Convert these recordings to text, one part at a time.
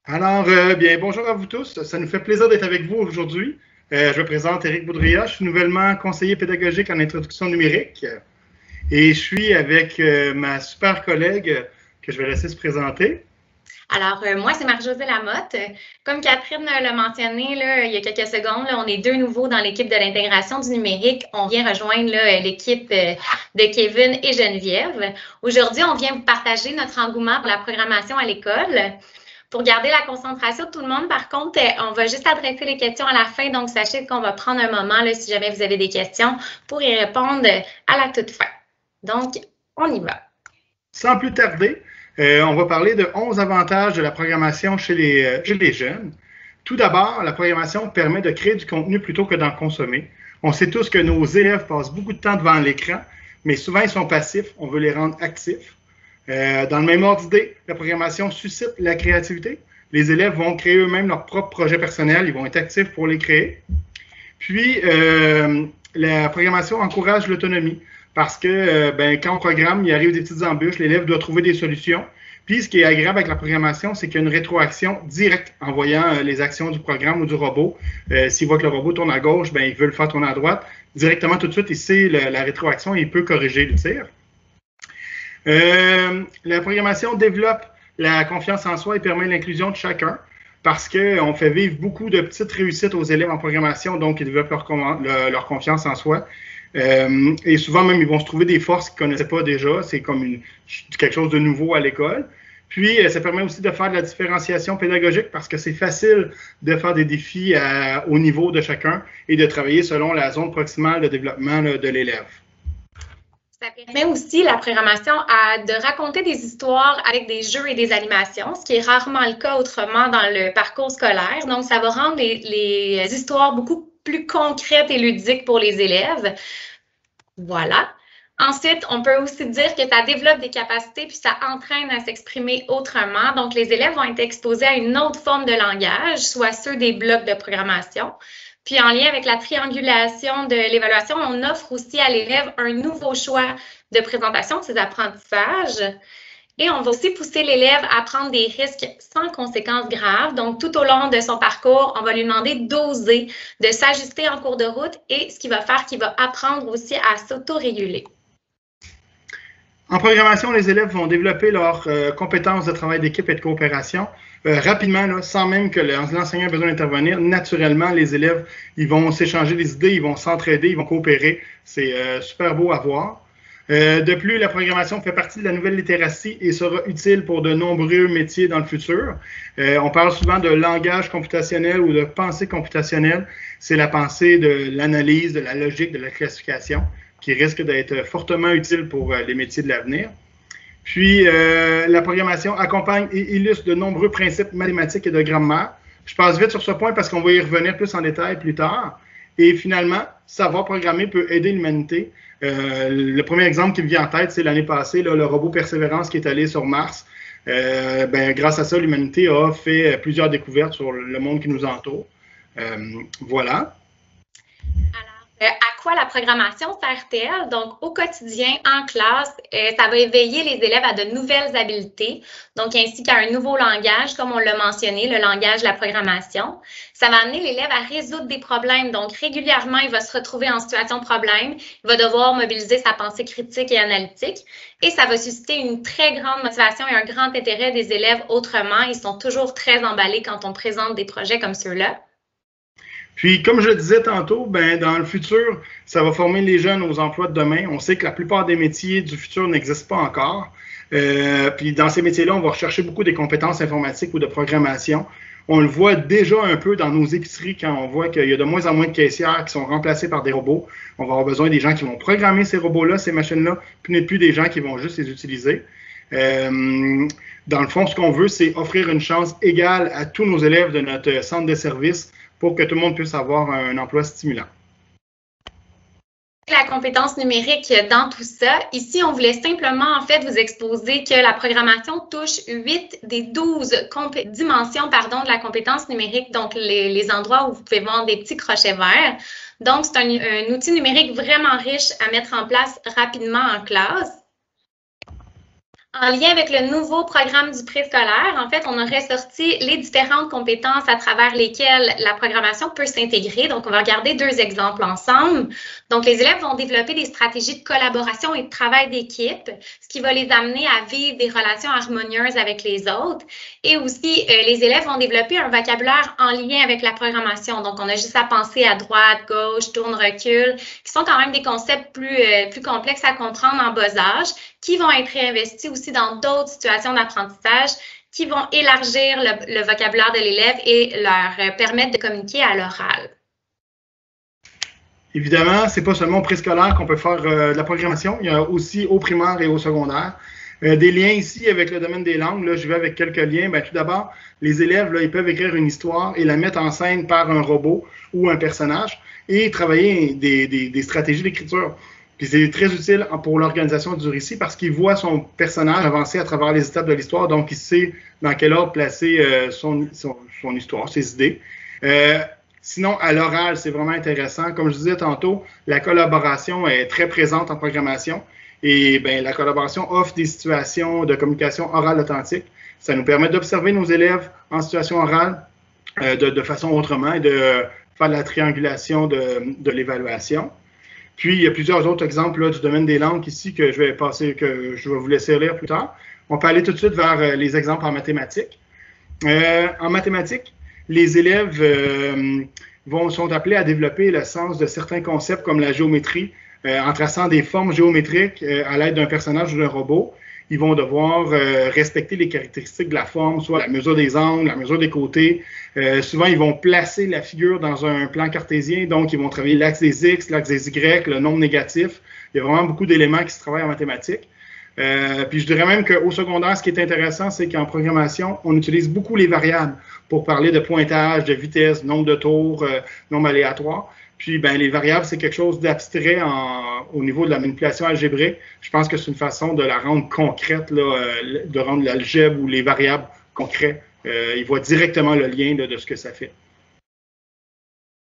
Alors, bien, bonjour à vous tous. Ça nous fait plaisir d'être avec vous aujourd'hui. Je me présente Éric Boudria. Je suis nouvellement conseiller pédagogique en introduction numérique et je suis avec ma super collègue que je vais laisser se présenter. Alors, moi, c'est Marie-Josée Lamotte. Comme Catherine l'a mentionné là, il y a quelques secondes, là, on est deux nouveaux dans l'équipe de l'intégration du numérique. On vient rejoindre l'équipe de Kevin et Geneviève. Aujourd'hui, on vient vous partager notre engouement pour la programmation à l'école. Pour garder la concentration de tout le monde, par contre, on va juste adresser les questions à la fin. Donc, sachez qu'on va prendre un moment, là, si jamais vous avez des questions, pour y répondre à la toute fin. Donc, on y va. Sans plus tarder, on va parler de 11 avantages de la programmation chez les jeunes. Tout d'abord, la programmation permet de créer du contenu plutôt que d'en consommer. On sait tous que nos élèves passent beaucoup de temps devant l'écran, mais souvent ils sont passifs, on veut les rendre actifs. Dans le même ordre d'idée, la programmation suscite la créativité. Les élèves vont créer eux-mêmes leurs propres projets personnels, ils vont être actifs pour les créer. Puis, la programmation encourage l'autonomie parce que quand on programme, il arrive des petites embûches, l'élève doit trouver des solutions. Puis, ce qui est agréable avec la programmation, c'est qu'il y a une rétroaction directe en voyant les actions du programme ou du robot. S'il voit que le robot tourne à gauche, il veut le faire tourner à droite. Directement, tout de suite, il sait la rétroaction et il peut corriger le tir. La programmation développe la confiance en soi et permet l'inclusion de chacun parce qu'on fait vivre beaucoup de petites réussites aux élèves en programmation, donc ils développent leur confiance en soi. Et souvent même, ils vont se trouver des forces qu'ils ne connaissaient pas déjà. C'est comme quelque chose de nouveau à l'école. Puis, ça permet aussi de faire de la différenciation pédagogique parce que c'est facile de faire des défis au niveau de chacun et de travailler selon la zone proximale de développement de l'élève. Ça permet aussi la programmation de raconter des histoires avec des jeux et des animations, ce qui est rarement le cas autrement dans le parcours scolaire. Donc, ça va rendre les histoires beaucoup plus concrètes et ludiques pour les élèves. Voilà. Ensuite, on peut aussi dire que ça développe des capacités puis ça entraîne à s'exprimer autrement. Donc, les élèves vont être exposés à une autre forme de langage, soit ceux des blocs de programmation. Puis, en lien avec la triangulation de l'évaluation, on offre aussi à l'élève un nouveau choix de présentation de ses apprentissages. Et on va aussi pousser l'élève à prendre des risques sans conséquences graves. Donc, tout au long de son parcours, on va lui demander d'oser, de s'ajuster en cours de route et ce qui va faire qu'il va apprendre aussi à s'autoréguler. En programmation, les élèves vont développer leurs compétences de travail d'équipe et de coopération rapidement, là, sans même que l'enseignant ait besoin d'intervenir. Naturellement, les élèves, ils vont s'échanger des idées, ils vont s'entraider, ils vont coopérer. C'est super beau à voir. De plus, la programmation fait partie de la nouvelle littératie et sera utile pour de nombreux métiers dans le futur. On parle souvent de langage computationnel ou de pensée computationnelle. C'est la pensée de l'analyse, de la logique, de la classification qui risque d'être fortement utile pour les métiers de l'avenir. Puis, la programmation accompagne et illustre de nombreux principes mathématiques et de grammaire. Je passe vite sur ce point parce qu'on va y revenir plus en détail plus tard. Et finalement, savoir programmer peut aider l'humanité. Le premier exemple qui me vient en tête, c'est l'année passée, là, le robot Persévérance qui est allé sur Mars. Grâce à ça, l'humanité a fait plusieurs découvertes sur le monde qui nous entoure. Voilà. À quoi la programmation sert-elle? Donc, au quotidien, en classe, ça va éveiller les élèves à de nouvelles habiletés, donc ainsi qu'à un nouveau langage, comme on l'a mentionné, le langage de la programmation. Ça va amener l'élève à résoudre des problèmes. Donc, régulièrement, il va se retrouver en situation de problème. Il va devoir mobiliser sa pensée critique et analytique. Et ça va susciter une très grande motivation et un grand intérêt des élèves autrement. Ils sont toujours très emballés quand on présente des projets comme ceux-là. Puis, comme je le disais tantôt, dans le futur, ça va former les jeunes aux emplois de demain. On sait que la plupart des métiers du futur n'existent pas encore. Puis, dans ces métiers-là, on va rechercher beaucoup des compétences informatiques ou de programmation. On le voit déjà un peu dans nos épiceries quand on voit qu'il y a de moins en moins de caissières qui sont remplacées par des robots. On va avoir besoin des gens qui vont programmer ces robots-là, ces machines-là, puis plus des gens qui vont juste les utiliser. Dans le fond, ce qu'on veut, c'est offrir une chance égale à tous nos élèves de notre centre de service pour que tout le monde puisse avoir un emploi stimulant. La compétence numérique dans tout ça. Ici, on voulait simplement, en fait, vous exposer que la programmation touche 8 des 12 dimensions de la compétence numérique, donc les endroits où vous pouvez voir des petits crochets verts. Donc, c'est un outil numérique vraiment riche à mettre en place rapidement en classe. En lien avec le nouveau programme du préscolaire, en fait, on a ressorti les différentes compétences à travers lesquelles la programmation peut s'intégrer. Donc, on va regarder 2 exemples ensemble. Donc, les élèves vont développer des stratégies de collaboration et de travail d'équipe, ce qui va les amener à vivre des relations harmonieuses avec les autres. Et aussi, les élèves vont développer un vocabulaire en lien avec la programmation. Donc, on a juste à penser à droite, gauche, tourne, recul, qui sont quand même des concepts plus complexes à comprendre en bas âge, qui vont être réinvestis aussi dans d'autres situations d'apprentissage qui vont élargir le vocabulaire de l'élève et leur permettre de communiquer à l'oral. Évidemment, ce n'est pas seulement au préscolaire qu'on peut faire de la programmation, il y a aussi au primaire et au secondaire. Des liens ici avec le domaine des langues, là, je vais avec quelques liens. Bien, tout d'abord, les élèves, là, ils peuvent écrire une histoire et la mettre en scène par un robot ou un personnage et travailler des stratégies d'écriture. Puis c'est très utile pour l'organisation du récit parce qu'il voit son personnage avancer à travers les étapes de l'histoire, donc il sait dans quel ordre placer son histoire, ses idées. Sinon, à l'oral, c'est vraiment intéressant. Comme je disais tantôt, la collaboration est très présente en programmation et bien, la collaboration offre des situations de communication orale authentique. Ça nous permet d'observer nos élèves en situation orale de façon autrement et de faire de la triangulation de l'évaluation. Puis, il y a plusieurs autres exemples là, du domaine des langues ici que je vais vous laisser lire plus tard. On peut aller tout de suite vers les exemples en mathématiques. En mathématiques, les élèves sont appelés à développer le sens de certains concepts comme la géométrie en traçant des formes géométriques à l'aide d'un personnage ou d'un robot. Ils vont devoir respecter les caractéristiques de la forme, soit la mesure des angles, la mesure des côtés. Souvent, ils vont placer la figure dans un plan cartésien, donc ils vont travailler l'axe des X, l'axe des Y, le nombre négatif. Il y a vraiment beaucoup d'éléments qui se travaillent en mathématiques. Puis je dirais même qu'au secondaire, ce qui est intéressant, c'est qu'en programmation, on utilise beaucoup les variables pour parler de pointage, de vitesse, nombre de tours, nombre aléatoire. Puis, ben, les variables, c'est quelque chose d'abstrait au niveau de la manipulation algébrique. Je pense que c'est une façon de la rendre concrète, là, de rendre l'algèbre ou les variables concrets. Ils voient directement le lien là, de ce que ça fait.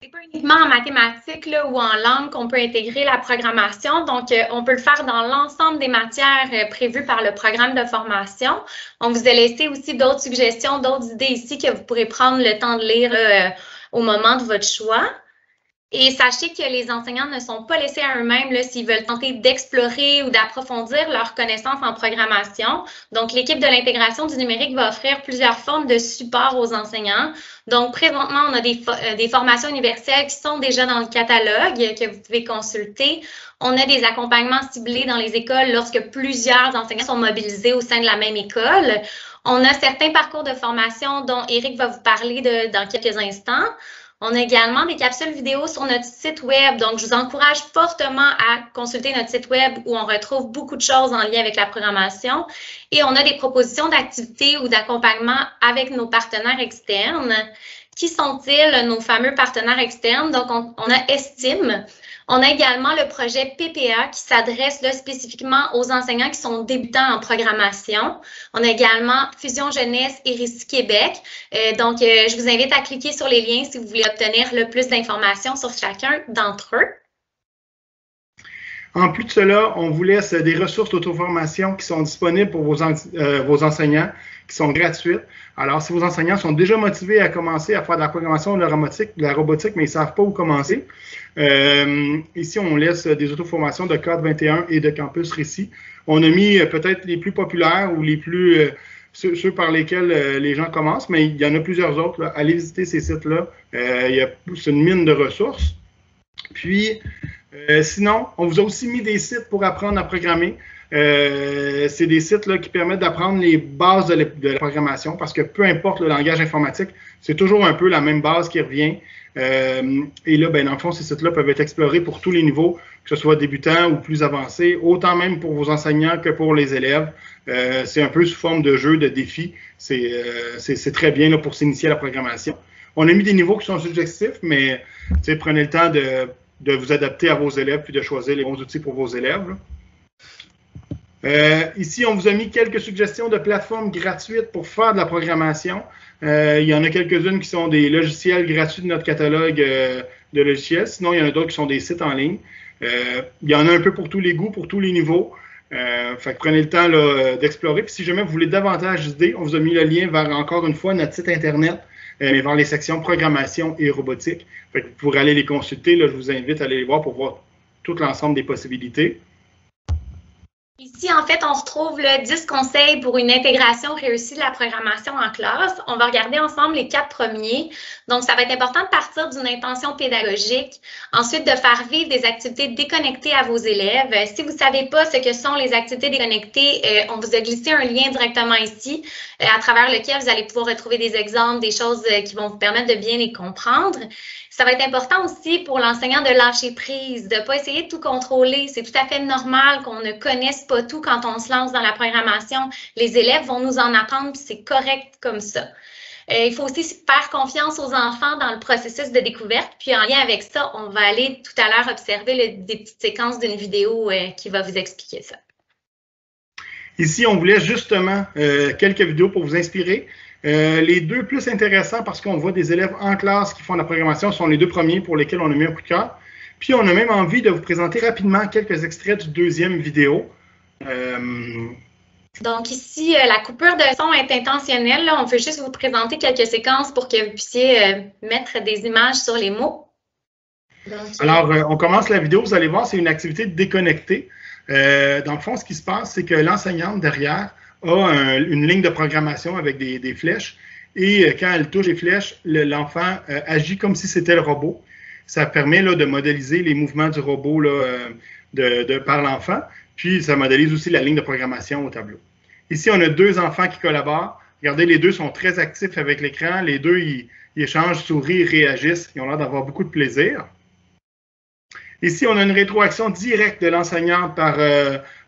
C'est pas uniquement en mathématiques là, ou en langue qu'on peut intégrer la programmation. Donc, on peut le faire dans l'ensemble des matières prévues par le programme de formation. On vous a laissé aussi d'autres suggestions, d'autres idées ici que vous pourrez prendre le temps de lire au moment de votre choix. Et sachez que les enseignants ne sont pas laissés à eux-mêmes s'ils veulent tenter d'explorer ou d'approfondir leurs connaissances en programmation. Donc, l'équipe de l'intégration du numérique va offrir plusieurs formes de support aux enseignants. Donc, présentement, on a des formations universelles qui sont déjà dans le catalogue que vous pouvez consulter. On a des accompagnements ciblés dans les écoles lorsque plusieurs enseignants sont mobilisés au sein de la même école. On a certains parcours de formation dont Éric va vous parler dans quelques instants. On a également des capsules vidéo sur notre site web. Donc, je vous encourage fortement à consulter notre site web où on retrouve beaucoup de choses en lien avec la programmation. Et on a des propositions d'activités ou d'accompagnement avec nos partenaires externes. Qui sont-ils, nos fameux partenaires externes? Donc, on a Estime. On a également le projet PPA qui s'adresse spécifiquement aux enseignants qui sont débutants en programmation. On a également Fusion Jeunesse et Récit Québec. Donc, je vous invite à cliquer sur les liens si vous voulez obtenir le plus d'informations sur chacun d'entre eux. En plus de cela, on vous laisse des ressources d'auto-formation qui sont disponibles pour vos enseignants, qui sont gratuites. Alors, si vos enseignants sont déjà motivés à commencer à faire de la programmation, de la robotique, mais ils ne savent pas où commencer, ici, on laisse des auto-formations de Cadre 21 et de Campus Récit. On a mis peut-être les plus populaires ou les plus ceux par lesquels les gens commencent, mais il y en a plusieurs autres. Là. Allez visiter ces sites-là. C'est une mine de ressources. Puis, sinon, on vous a aussi mis des sites pour apprendre à programmer. C'est des sites là, qui permettent d'apprendre les bases de la programmation parce que peu importe le langage informatique, c'est toujours un peu la même base qui revient. Et là, ben, dans le fond, ces sites-là peuvent être explorés pour tous les niveaux, que ce soit débutant ou plus avancé, autant même pour vos enseignants que pour les élèves. C'est un peu sous forme de jeu, de défi. C'est très bien là, pour s'initier à la programmation. On a mis des niveaux qui sont suggestifs, mais prenez le temps de vous adapter à vos élèves puis de choisir les bons outils pour vos élèves. Ici, on vous a mis quelques suggestions de plateformes gratuites pour faire de la programmation. Il y en a quelques-unes qui sont des logiciels gratuits de notre catalogue de logiciels. Sinon, il y en a d'autres qui sont des sites en ligne. Il y en a un peu pour tous les goûts, pour tous les niveaux. Fait que prenez le temps d'explorer. Puis si jamais vous voulez davantage d'idées, on vous a mis le lien vers, encore une fois, notre site Internet, mais vers les sections programmation et robotique. Fait que vous pourrez aller les consulter. Là, je vous invite à aller les voir pour voir tout l'ensemble des possibilités. Ici, en fait, on retrouve le 10 conseils pour une intégration réussie de la programmation en classe. On va regarder ensemble les 4 premiers. Donc, ça va être important de partir d'une intention pédagogique. Ensuite, de faire vivre des activités déconnectées à vos élèves. Si vous ne savez pas ce que sont les activités déconnectées, on vous a glissé un lien directement ici, à travers lequel vous allez pouvoir retrouver des exemples, des choses qui vont vous permettre de bien les comprendre. Ça va être important aussi pour l'enseignant de lâcher prise, de ne pas essayer de tout contrôler. C'est tout à fait normal qu'on ne connaisse pas tout quand on se lance dans la programmation. Les élèves vont nous en apprendre, puis c'est correct comme ça. Il faut aussi faire confiance aux enfants dans le processus de découverte. Puis en lien avec ça, on va aller tout à l'heure observer des petites séquences d'une vidéo qui va vous expliquer ça. Ici, on vous laisse justement quelques vidéos pour vous inspirer. Les deux plus intéressants, parce qu'on voit des élèves en classe qui font de la programmation, sont les deux premiers pour lesquels on a mis un coup de cœur. Puis, on a même envie de vous présenter rapidement quelques extraits du deuxième vidéo. Donc ici, la coupure de son est intentionnelle. Là. On veut juste vous présenter quelques séquences pour que vous puissiez mettre des images sur les mots. Donc, alors, on commence la vidéo. Vous allez voir, c'est une activité déconnectée. Dans le fond, ce qui se passe, c'est que l'enseignante derrière a une ligne de programmation avec des flèches. Et quand elle touche les flèches, l'enfant agit comme si c'était le robot. Ça permet là, de modéliser les mouvements du robot là, par l'enfant. Puis, ça modélise aussi la ligne de programmation au tableau. Ici, on a deux enfants qui collaborent. Regardez, les deux sont très actifs avec l'écran. Les deux, ils échangent, sourient, réagissent. Ils ont l'air d'avoir beaucoup de plaisir. Ici, on a une rétroaction directe de l'enseignante par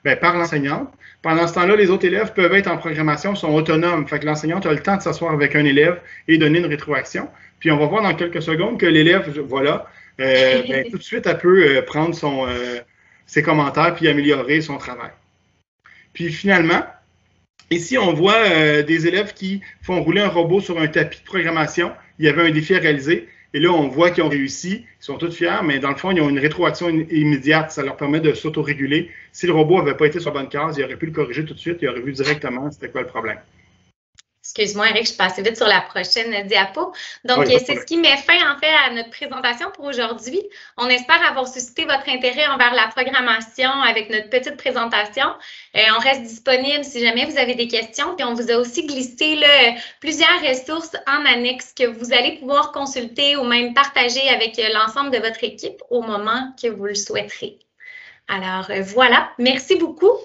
l'enseignante. Pendant ce temps-là, les autres élèves peuvent être en programmation, sont autonomes. Fait que l'enseignante a le temps de s'asseoir avec un élève et donner une rétroaction. Puis on va voir dans quelques secondes que l'élève, voilà, tout de suite, elle peut prendre ses commentaires puis améliorer son travail. Puis finalement, ici, on voit des élèves qui font rouler un robot sur un tapis de programmation. Il y avait un défi à réaliser. Et là, on voit qu'ils ont réussi, ils sont tous fiers, mais dans le fond, ils ont une rétroaction immédiate. Ça leur permet de s'autoréguler. Si le robot n'avait pas été sur la bonne case, il aurait pu le corriger tout de suite, il aurait vu directement c'était quoi le problème. Excuse-moi, Eric, je suis passée vite sur la prochaine diapo. Donc, oui, c'est ce qui met fin, en fait, à notre présentation pour aujourd'hui. On espère avoir suscité votre intérêt envers la programmation avec notre petite présentation. On reste disponible si jamais vous avez des questions. Puis, on vous a aussi glissé là, plusieurs ressources en annexe que vous allez pouvoir consulter ou même partager avec l'ensemble de votre équipe au moment que vous le souhaiterez. Alors, voilà. Merci beaucoup.